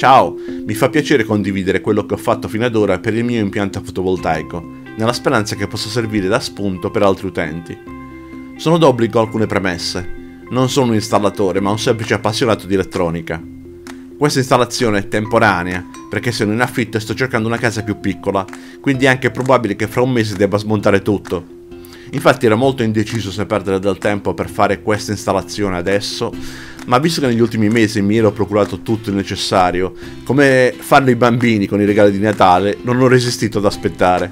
Ciao, mi fa piacere condividere quello che ho fatto fino ad ora per il mio impianto fotovoltaico, nella speranza che possa servire da spunto per altri utenti. Sono d'obbligo alcune premesse. Non sono un installatore, ma un semplice appassionato di elettronica. Questa installazione è temporanea, perché sono in affitto e sto cercando una casa più piccola, quindi è anche probabile che fra un mese debba smontare tutto. Infatti ero molto indeciso se perdere del tempo per fare questa installazione adesso, ma visto che negli ultimi mesi mi ero procurato tutto il necessario, come fanno i bambini con i regali di Natale, non ho resistito ad aspettare.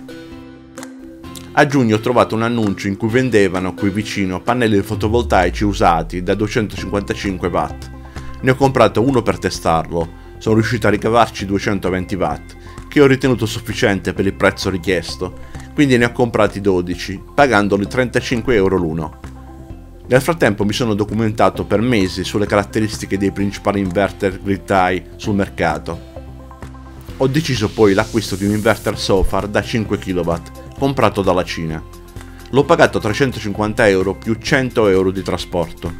A giugno ho trovato un annuncio in cui vendevano qui vicino pannelli fotovoltaici usati da 255 watt. Ne ho comprato uno per testarlo, sono riuscito a ricavarci 220 watt, che ho ritenuto sufficiente per il prezzo richiesto, quindi ne ho comprati 12, pagandoli 35 euro l'uno. Nel frattempo mi sono documentato per mesi sulle caratteristiche dei principali inverter grid tie sul mercato. Ho deciso poi l'acquisto di un inverter Sofar da 5 kW, comprato dalla Cina. L'ho pagato 350 euro più 100 euro di trasporto.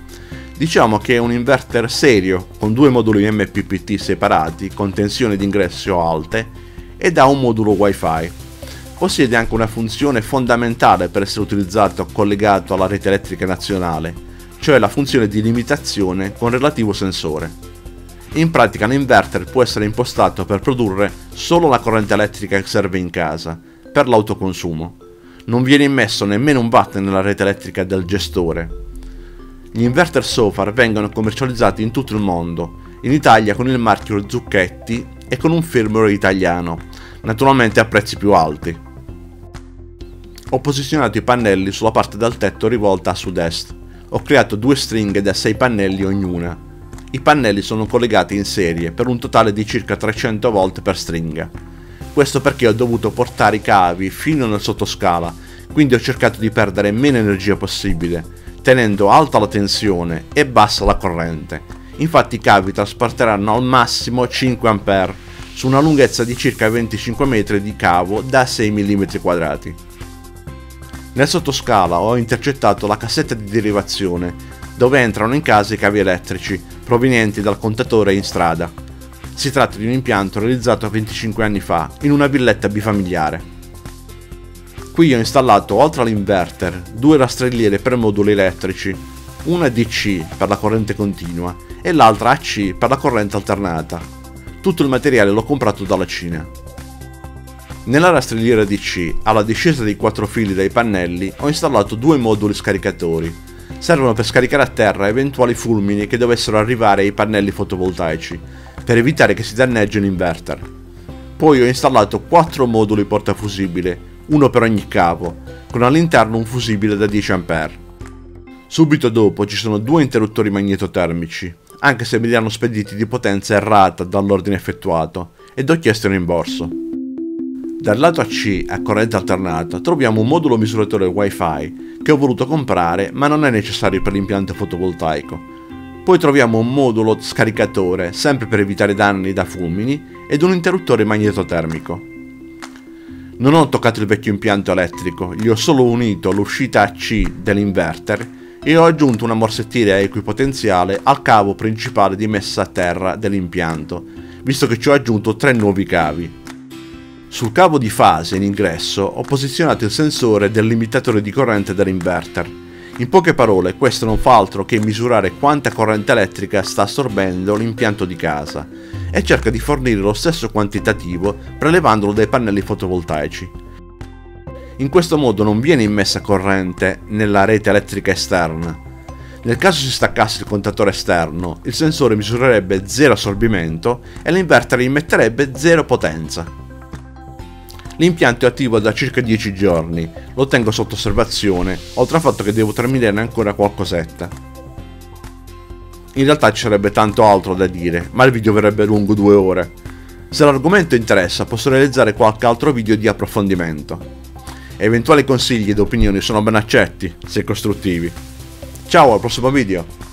Diciamo che è un inverter serio, con due moduli MPPT separati, con tensioni d'ingresso alte, ed ha un modulo Wi-Fi. Possiede anche una funzione fondamentale per essere utilizzato collegato alla rete elettrica nazionale, cioè la funzione di limitazione con relativo sensore. In pratica l'inverter può essere impostato per produrre solo la corrente elettrica che serve in casa, per l'autoconsumo. Non viene immesso nemmeno un watt nella rete elettrica del gestore. Gli inverter Sofar vengono commercializzati in tutto il mondo, in Italia con il marchio Zucchetti e con un firmware italiano, naturalmente a prezzi più alti. Ho posizionato i pannelli sulla parte del tetto rivolta a sud-est. Ho creato due stringhe da 6 pannelli ognuna. I pannelli sono collegati in serie per un totale di circa 300 volt per stringa. Questo perché ho dovuto portare i cavi fino nel sottoscala, quindi ho cercato di perdere meno energia possibile, tenendo alta la tensione e bassa la corrente. Infatti i cavi trasporteranno al massimo 5 A su una lunghezza di circa 25 metri di cavo da 6 mm quadrati. Nel sottoscala ho intercettato la cassetta di derivazione, dove entrano in casa i cavi elettrici provenienti dal contatore in strada. Si tratta di un impianto realizzato 25 anni fa in una villetta bifamiliare. Qui ho installato, oltre all'inverter, due rastrelliere per moduli elettrici, una DC per la corrente continua e l'altra AC per la corrente alternata. Tutto il materiale l'ho comprato dalla Cina. Nella rastrelliera DC, alla discesa dei 4 fili dai pannelli, ho installato due moduli scaricatori. Servono per scaricare a terra eventuali fulmini che dovessero arrivare ai pannelli fotovoltaici, per evitare che si danneggi l'inverter. Poi ho installato 4 moduli portafusibile, uno per ogni cavo, con all'interno un fusibile da 10 A. Subito dopo ci sono due interruttori magnetotermici, anche se me li hanno spediti di potenza errata dall'ordine effettuato, ed ho chiesto il rimborso. Dal lato AC a corrente alternata troviamo un modulo misuratore Wi-Fi che ho voluto comprare, ma non è necessario per l'impianto fotovoltaico. Poi troviamo un modulo scaricatore, sempre per evitare danni da fulmini, ed un interruttore magnetotermico. Non ho toccato il vecchio impianto elettrico, gli ho solo unito l'uscita AC dell'inverter e ho aggiunto una morsettiera equipotenziale al cavo principale di messa a terra dell'impianto, visto che ci ho aggiunto 3 nuovi cavi. Sul cavo di fase in ingresso ho posizionato il sensore del limitatore di corrente dell'inverter. In poche parole, questo non fa altro che misurare quanta corrente elettrica sta assorbendo l'impianto di casa e cerca di fornire lo stesso quantitativo prelevandolo dai pannelli fotovoltaici. In questo modo non viene immessa corrente nella rete elettrica esterna. Nel caso si staccasse il contatore esterno, il sensore misurerebbe 0 assorbimento e l'inverter immetterebbe 0 potenza. L'impianto è attivo da circa 10 giorni, lo tengo sotto osservazione, oltre al fatto che devo terminare ancora qualcosetta. In realtà ci sarebbe tanto altro da dire, ma il video verrebbe lungo 2 ore. Se l'argomento interessa posso realizzare qualche altro video di approfondimento. Eventuali consigli ed opinioni sono ben accetti, se costruttivi. Ciao, al prossimo video!